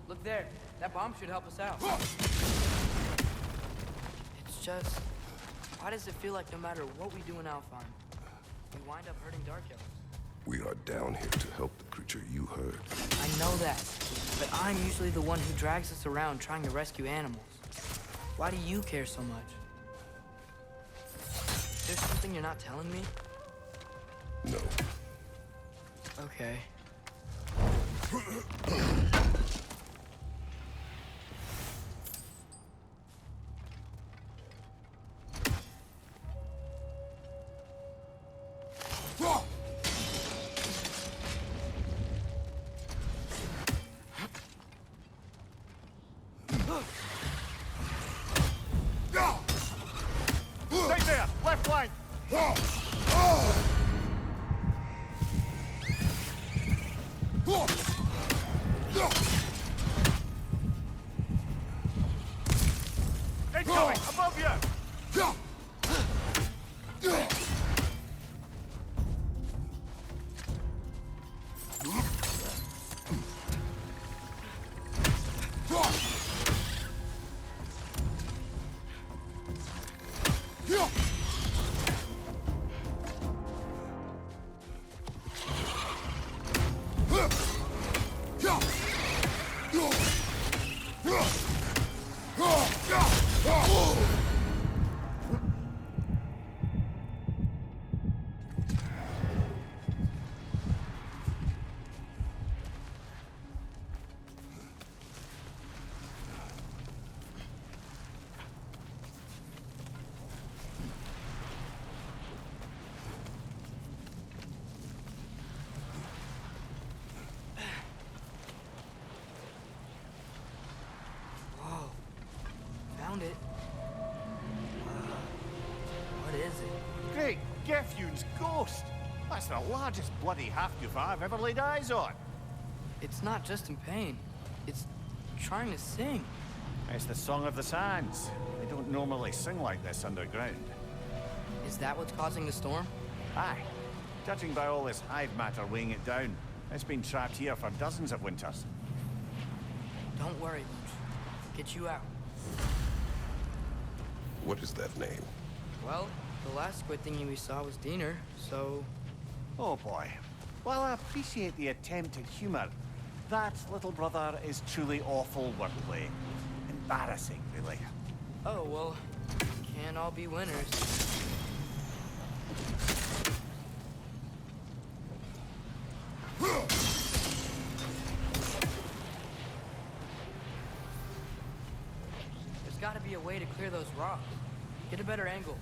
Look there. That bomb should help us out. It's just... why does it feel like no matter what we do in Alfheim, we wind up hurting Dark Elves? We are down here to help the creature you heard. I know that, but I'm usually the one who drags us around trying to rescue animals. Why do you care so much? There's something you're not telling me? No. Okay. Stay there! Left flank! Incoming! Above you! Found it. What is it? Great Gefyun's ghost! That's the largest bloody half-goof I've ever laid eyes on. It's not just in pain. It's trying to sing. It's the Song of the Sands. They don't normally sing like this underground. Is that what's causing the storm? Aye. Judging by all this hive matter weighing it down, it's been trapped here for dozens of winters. Don't worry, Luch. Get you out. What is that name? Well, the last squid thingy we saw was Diener, so... Oh boy. While I appreciate the attempt at humor, that little brother is truly awful wordplay. And embarrassing, really. Oh, well, can't all be winners. There's gotta be a way to clear those rocks. Get a better angle.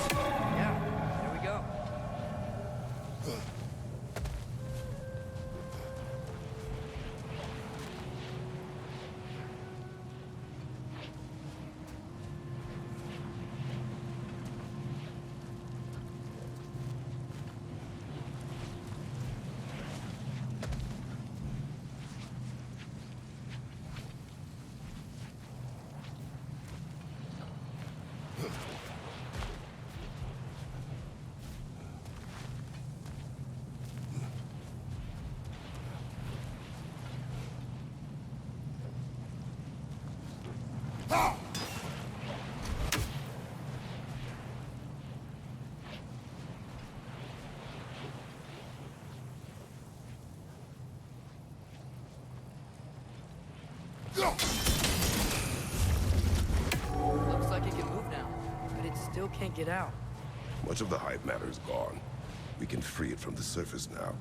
Yeah, there we go. Looks like it can move now, but it still can't get out. Much of the hive matter is gone. We can free it from the surface now.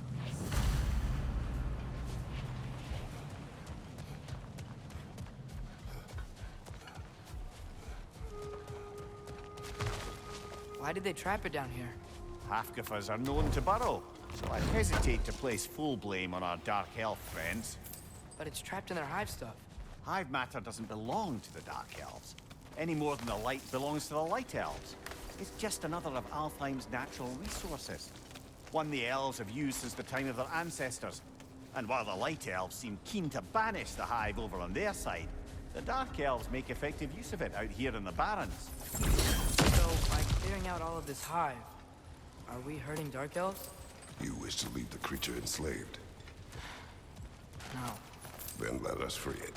Why did they trap it down here? Half-Giffers are known to burrow, so I'd hesitate to place full blame on our Dark Elf friends. But it's trapped in their hive stuff. Hive matter doesn't belong to the Dark Elves, any more than the light belongs to the Light Elves. It's just another of Alfheim's natural resources. One the elves have used since the time of their ancestors. And while the Light Elves seem keen to banish the hive over on their side, the Dark Elves make effective use of it out here in the Barrens. So, by clearing out all of this hive, are we hurting Dark Elves? You wish to leave the creature enslaved? No. Then let us free it.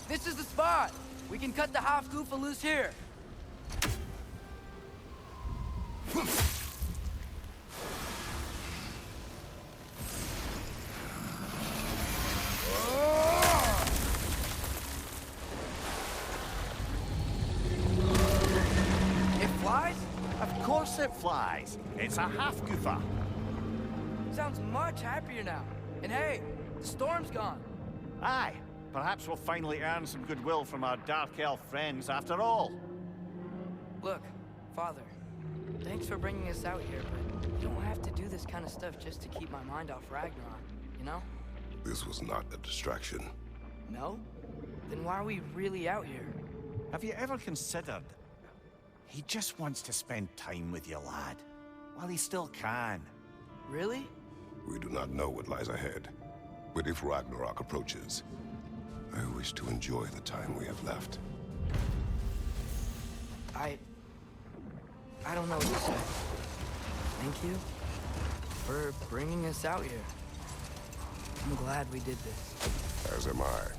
This is the spot! We can cut the half-goofa loose here. It flies? Of course it flies. It's a half-goofa. Sounds much happier now. And hey, the storm's gone. Aye, perhaps we'll finally earn some goodwill from our Dark Elf friends after all. Look, Father, thanks for bringing us out here, but you don't have to do this kind of stuff just to keep my mind off Ragnarok, you know? This was not a distraction. No? Then why are we really out here? Have you ever considered... He just wants to spend time with you, lad. While he still can. Really? We do not know what lies ahead. But if Ragnarok approaches, I wish to enjoy the time we have left. I don't know what to say. Thank you for bringing us out here. I'm glad we did this. As am I.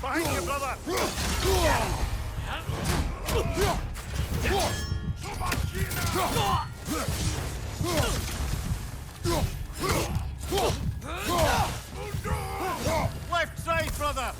Behind you, brother! Left side, brother!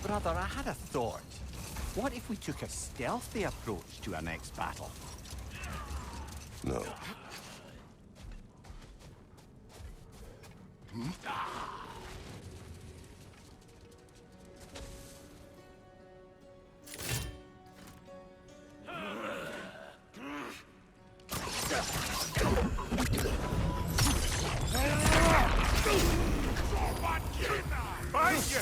Brother, I had a thought. What if we took a stealthy approach to our next battle? No. Behind you!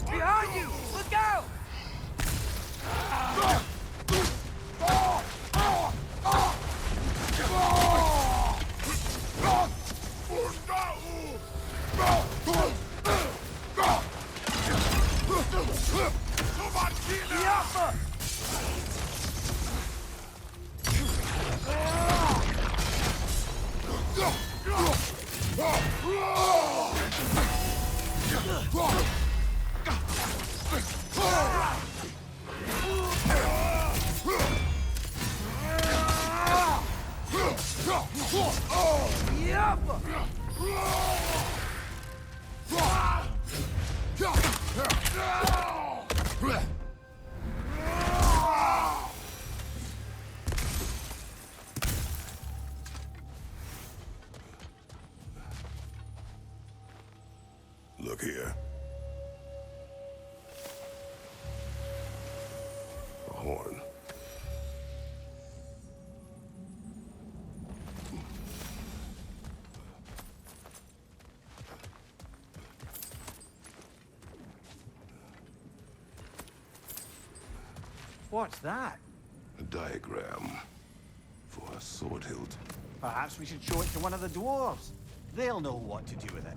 Behind you! Look out! Yappa! Yappa! Look here. A horn. What's that? A diagram for a sword hilt. Perhaps we should show it to one of the dwarves. They'll know what to do with it.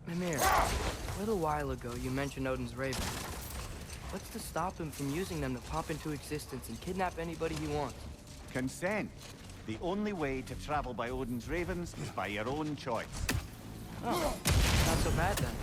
Mimir, a little while ago you mentioned Odin's ravens. What's to stop him from using them to pop into existence and kidnap anybody he wants? Consent. The only way to travel by Odin's ravens is by your own choice. Oh, not so bad then.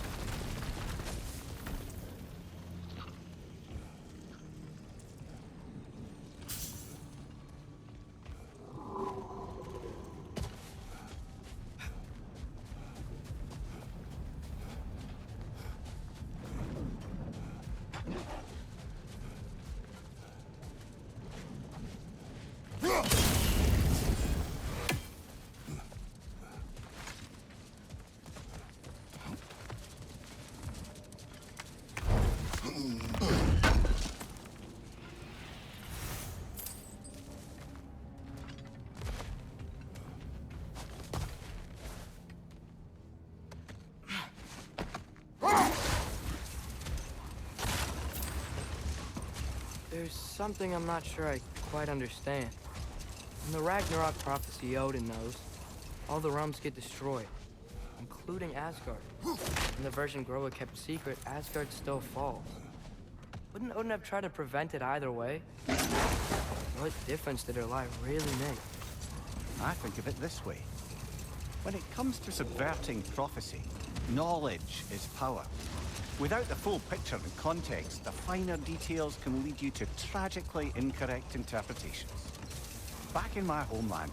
There's something I'm not sure I quite understand. In the Ragnarok prophecy Odin knows, all the realms get destroyed, including Asgard. In the version Groa kept secret, Asgard still falls. Wouldn't Odin have tried to prevent it either way? What difference did her lie really make? I think of it this way. When it comes to subverting prophecy, knowledge is power. Without the full picture and context, the finer details can lead you to tragically incorrect interpretations. Back in my homeland,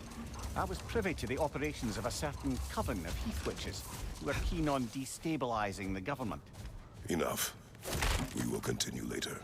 I was privy to the operations of a certain coven of heath witches who were keen on destabilizing the government. Enough. We will continue later.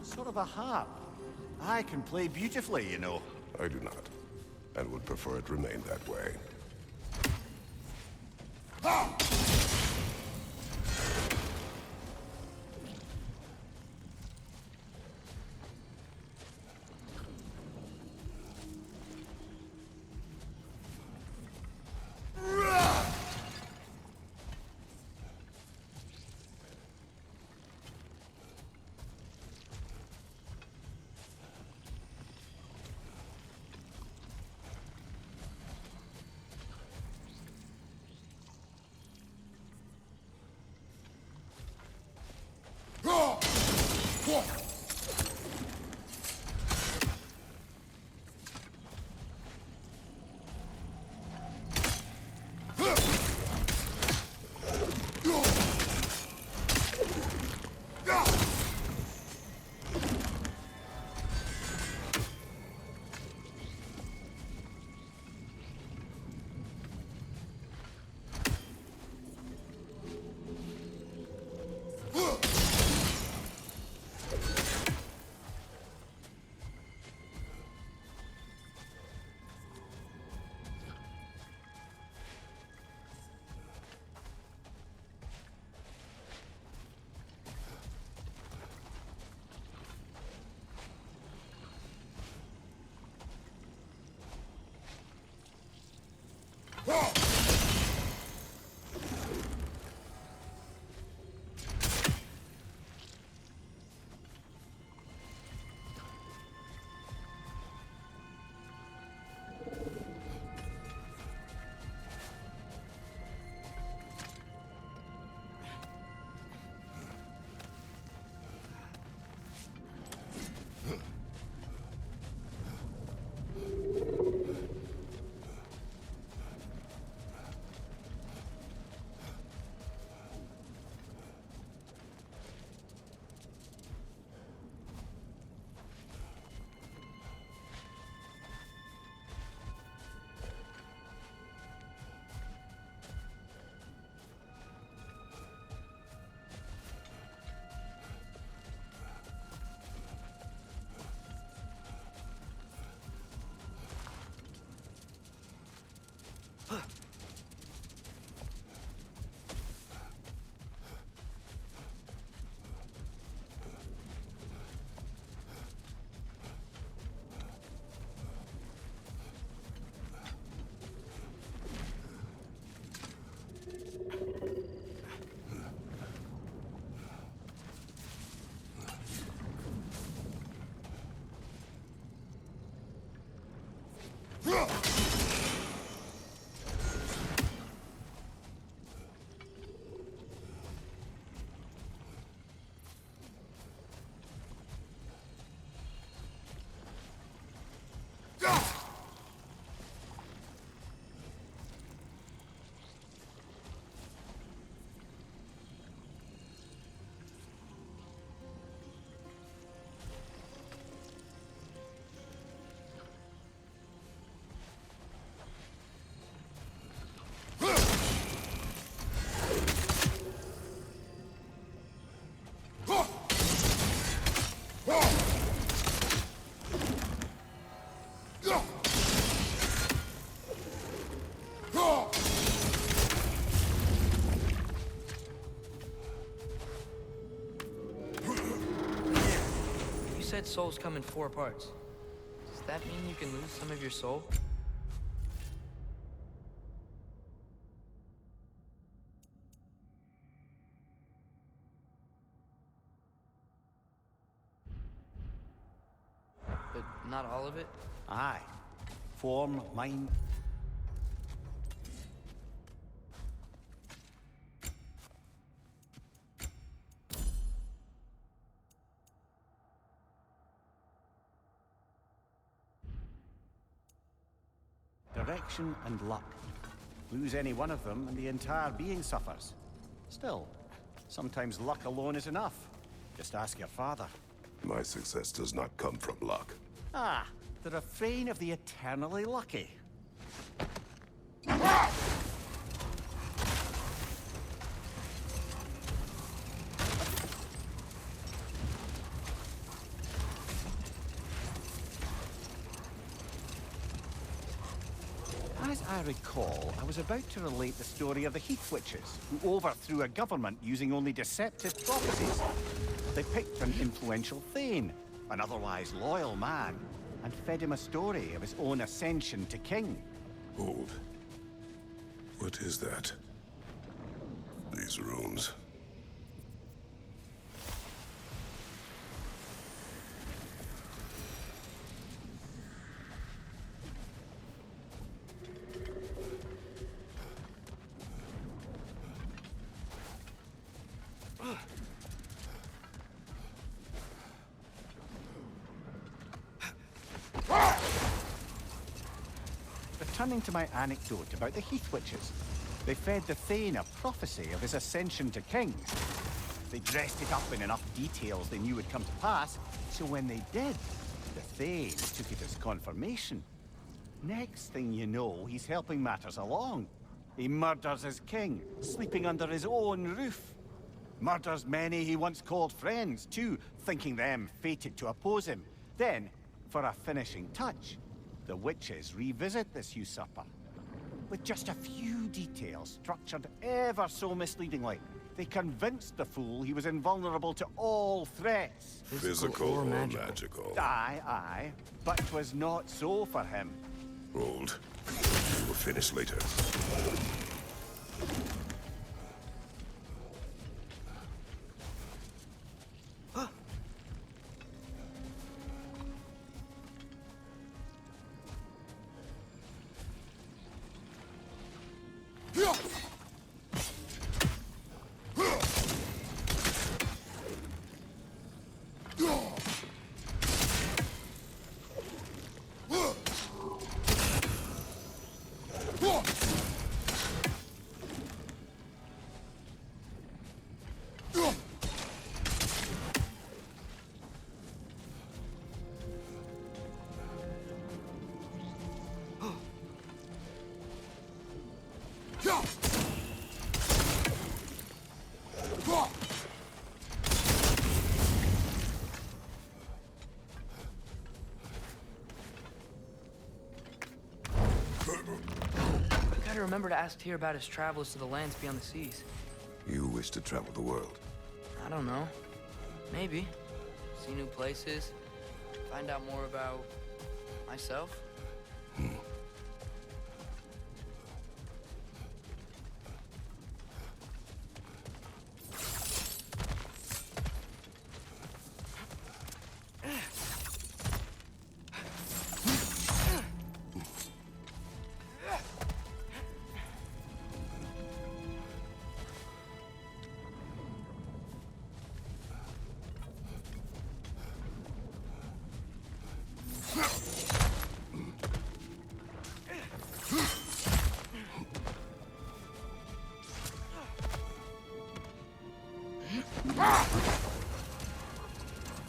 Sort of a harp. I can play beautifully, you know. I do not, and would prefer it remain that way. Said souls come in 4 parts. Does that mean you can lose some of your soul? But not all of it? Aye. Form, mind. Direction and luck. Lose any one of them and the entire being suffers. Still, sometimes luck alone is enough. Just ask your father. My success does not come from luck. Ah, the refrain of the eternally lucky. As I recall, I was about to relate the story of the Heath Witches, who overthrew a government using only deceptive prophecies. They picked an influential Thane, an otherwise loyal man, and fed him a story of his own ascension to king. Hold. What is that? These runes. Returning to my anecdote about the Heath Witches, they fed the Thane a prophecy of his ascension to king. They dressed it up in enough details they knew would come to pass, so when they did, the Thane took it as confirmation. Next thing you know, he's helping matters along. He murders his king, sleeping under his own roof. Murders many he once called friends, too, thinking them fated to oppose him. Then, for a finishing touch, the witches revisit this usurper. With just a few details structured ever so misleadingly, they convinced the fool he was invulnerable to all threats. Physical or magical? Aye, aye. But 'twas not so for him. Hold. You finish later. Gotta remember to ask Tyr about his travels to the lands beyond the seas. You wish to travel the world. I don't know. Maybe. See new places. Find out more about myself.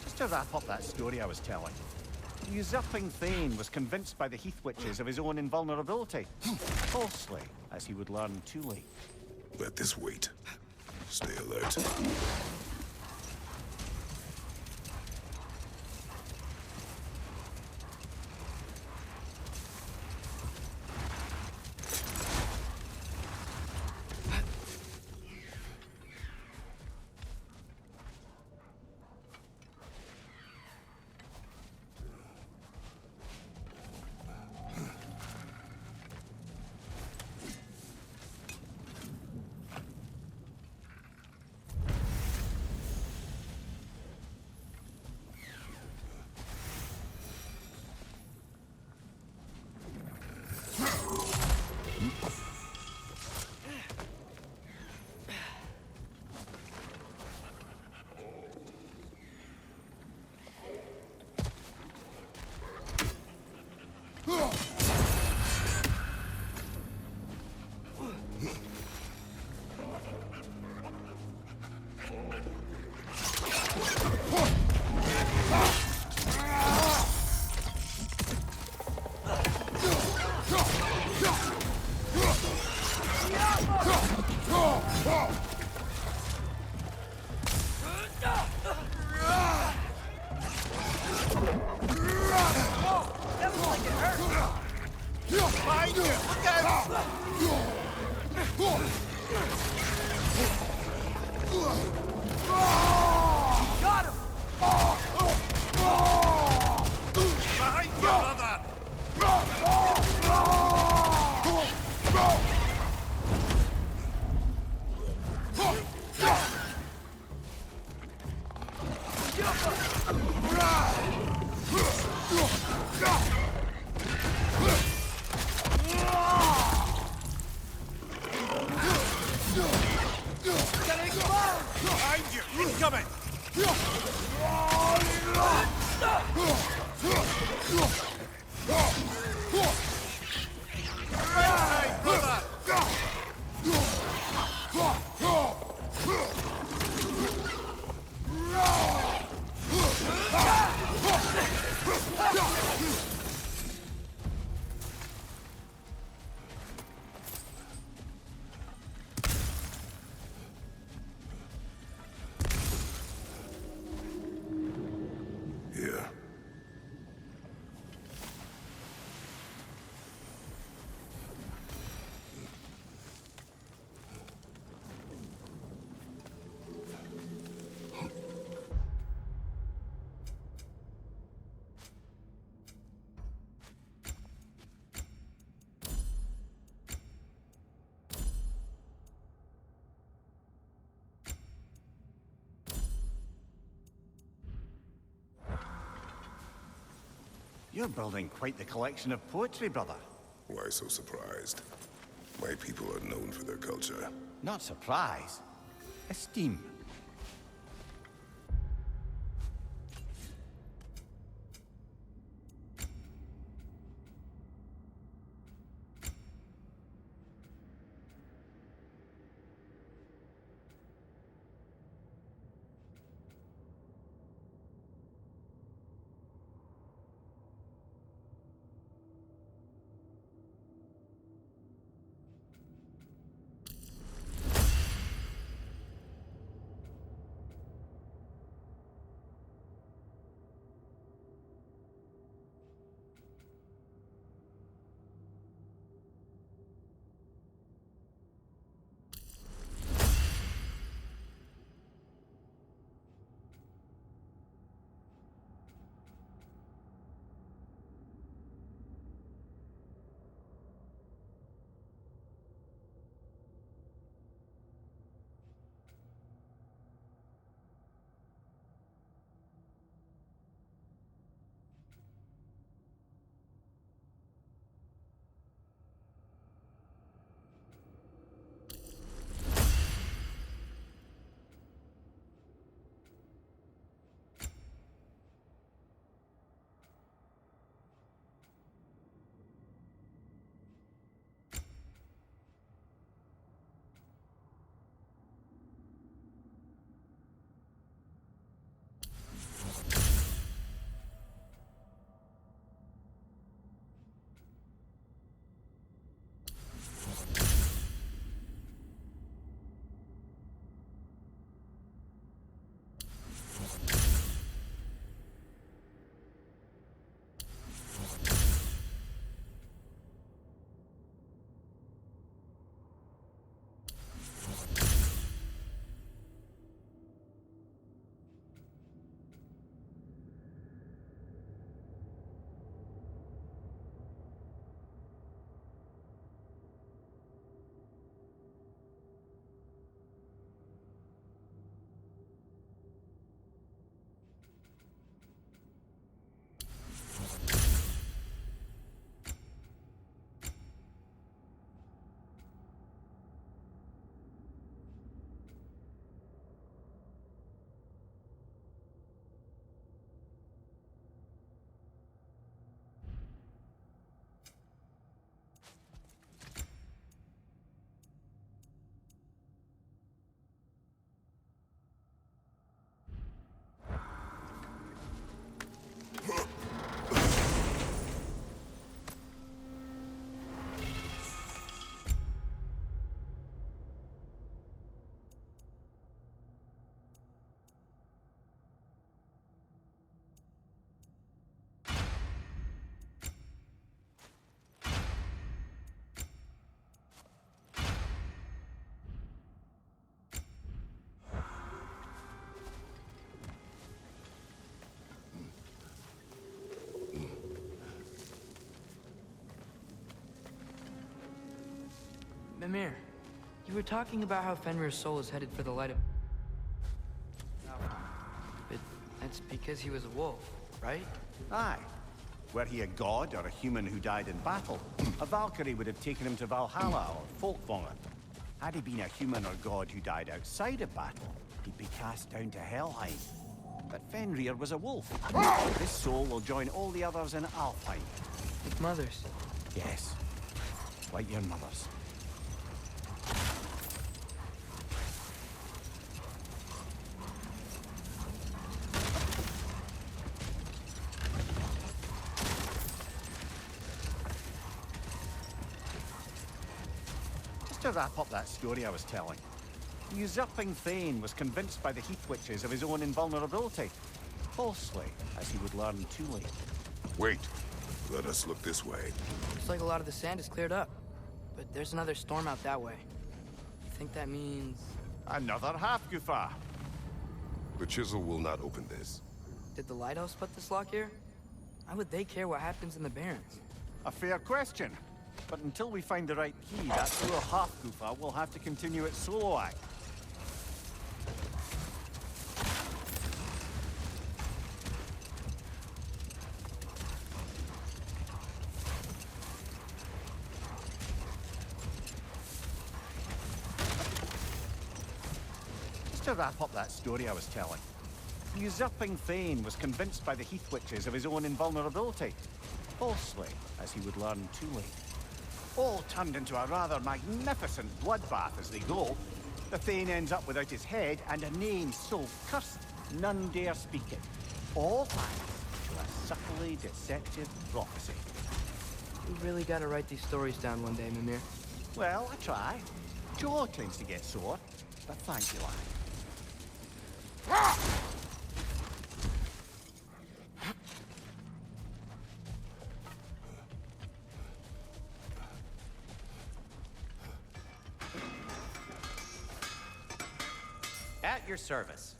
Just to wrap up that story I was telling, the usurping Thane was convinced by the Heath Witches of his own invulnerability. Falsely, as he would learn too late. Let this wait. Stay alert. Behind you! Incoming! You're building quite the collection of poetry, brother. Why so surprised? My people are known for their culture. Not surprise. Esteem. Mimir, you were talking about how Fenrir's soul is headed for the light of... But that's because he was a wolf, right? Aye. Were he a god or a human who died in battle, a Valkyrie would have taken him to Valhalla or Folkvanger. Had he been a human or god who died outside of battle, he'd be cast down to Helheim. But Fenrir was a wolf. His soul will join all the others in Alfheim. Mothers. Yes. Like your mothers. To wrap up that story I was telling, the usurping Thane was convinced by the Heath Witches of his own invulnerability. Falsely, as he would learn too late. Wait. Let us look this way. Looks like a lot of the sand is cleared up. But there's another storm out that way. You think that means... Another half-goofa. The chisel will not open this. Did the Lighthouse put this lock here? Why would they care what happens in the Barrens? A fair question. But until we find the right key, that poor half-goofa will have to continue its solo act. To wrap up that story I was telling, the usurping Thane was convinced by the Heath Witches of his own invulnerability. Falsely, as he would learn too late. All turned into a rather magnificent bloodbath as they go. The Thane ends up without his head and a name so cursed none dare speak it. All thanks to a subtly deceptive prophecy. You really gotta write these stories down one day, Mimir. Well, I try. Jaw tends to get sore, but thank you, lad. At your service.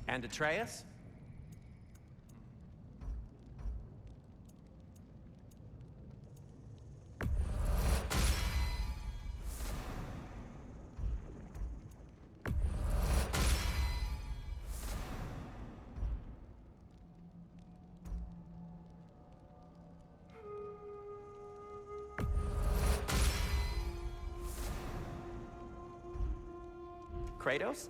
And Atreus? Kratos?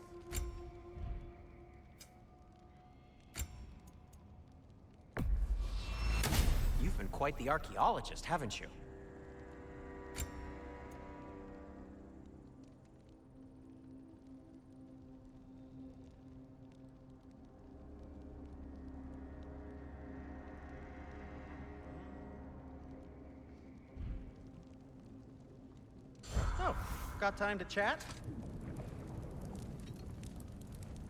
You've been quite the archaeologist, haven't you? Oh, got time to chat?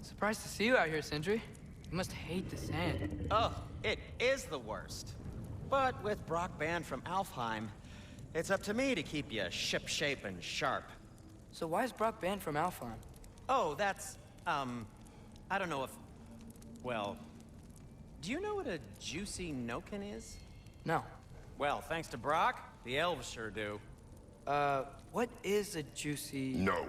Surprised to see you out here, Sindri. You must hate the sand. Oh, it is the worst. But with Brock banned from Alfheim, it's up to me to keep you shipshape and sharp. So why is Brock banned from Alfheim? Oh, that's, I don't know if... Well, do you know what a juicy Noken is? No. Well, thanks to Brock, the elves sure do. What is a juicy... No.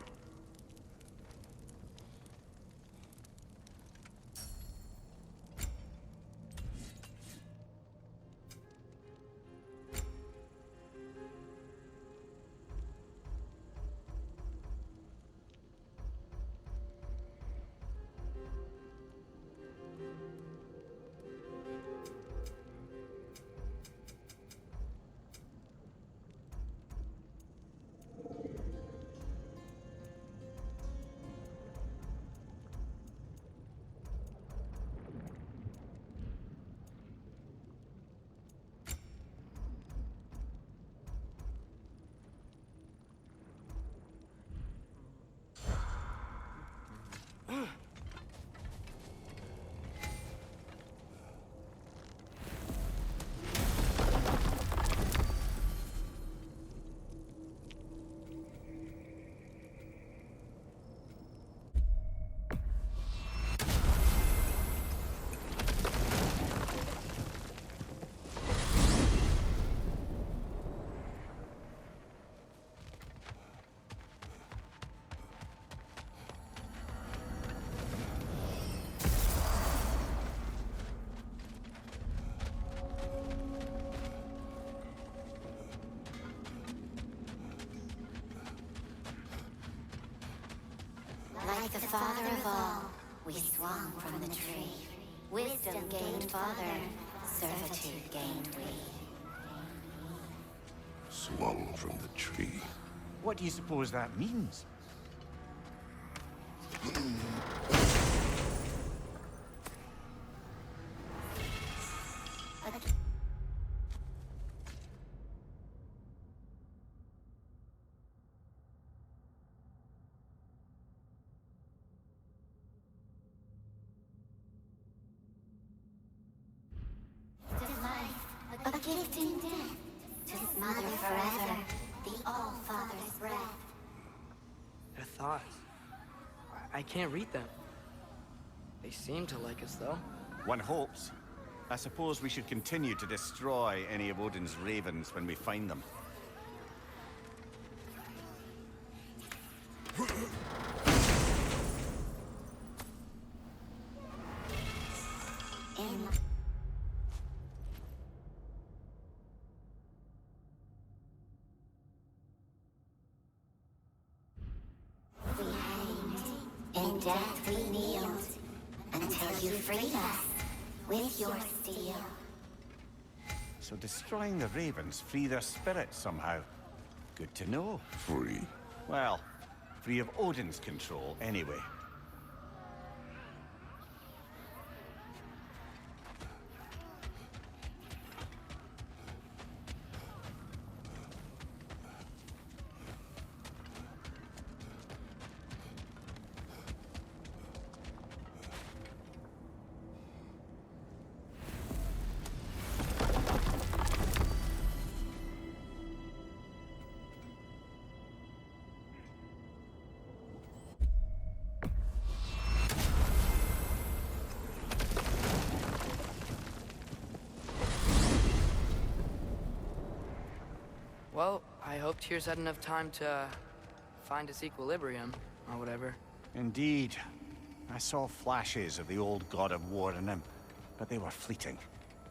Like the father of all, we swung from the tree. Wisdom gained father, servitude gained we. Swung from the tree. What do you suppose that means? A gift in death, to his mother forever, the All-Father's breath. Their thoughts. I can't read them. They seem to like us, though. One hopes. I suppose we should continue to destroy any of Odin's ravens when we find them. In we hanged, in death we kneeled, until you freed us with your steel. So destroying the ravens free their spirits somehow. Good to know. Free. Well, free of Odin's control anyway. Well, I hope Tyr's had enough time to find its equilibrium, or whatever. Indeed. I saw flashes of the old god of war in him, but they were fleeting.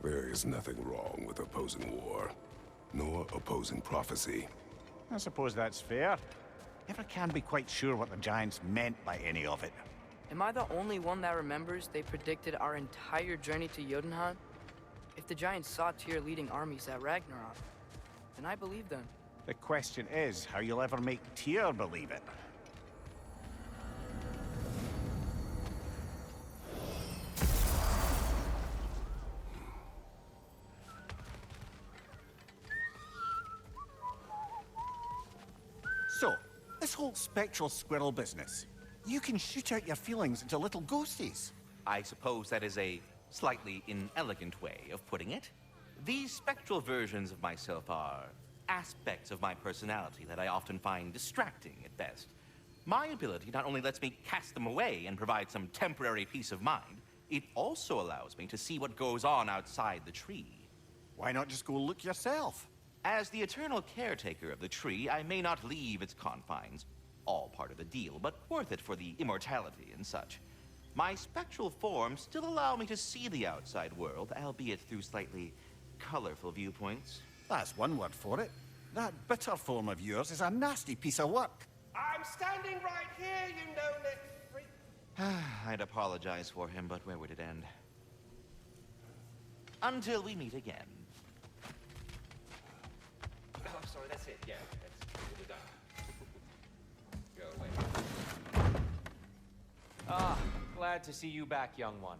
There is nothing wrong with opposing war, nor opposing prophecy. I suppose that's fair. Never can be quite sure what the Giants meant by any of it. Am I the only one that remembers they predicted our entire journey to Jotunheim? If the Giants saw Tyr leading armies at Ragnarok, then I believe them. The question is how you'll ever make Tyr believe it. So, this whole spectral squirrel business, you can shoot out your feelings into little ghosties. I suppose that is a slightly inelegant way of putting it. These spectral versions of myself are aspects of my personality that I often find distracting at best. My ability not only lets me cast them away and provide some temporary peace of mind, it also allows me to see what goes on outside the tree. Why not just go look yourself? As the eternal caretaker of the tree, I may not leave its confines. All part of the deal, but worth it for the immortality and such. My spectral forms still allow me to see the outside world, albeit through slightly colorful viewpoints. That's one word for it. That bitter form of yours is a nasty piece of work. I'm standing right here, you no-neck freak. I'd apologize for him, but where would it end? Until we meet again. Oh, sorry, that's it. Yeah, that's we're done. Go away. Ah, glad to see you back, young one.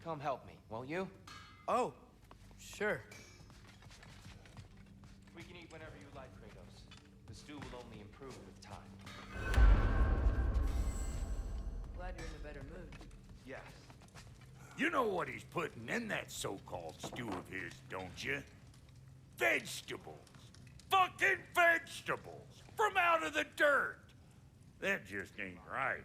Come help me, won't you? Oh, sure. We can eat whenever you like, Kratos. The stew will only improve with time. Glad you're in a better mood. Yes. You know what he's putting in that so-called stew of his, don't you? Vegetables. Fucking vegetables! From out of the dirt! That just ain't right.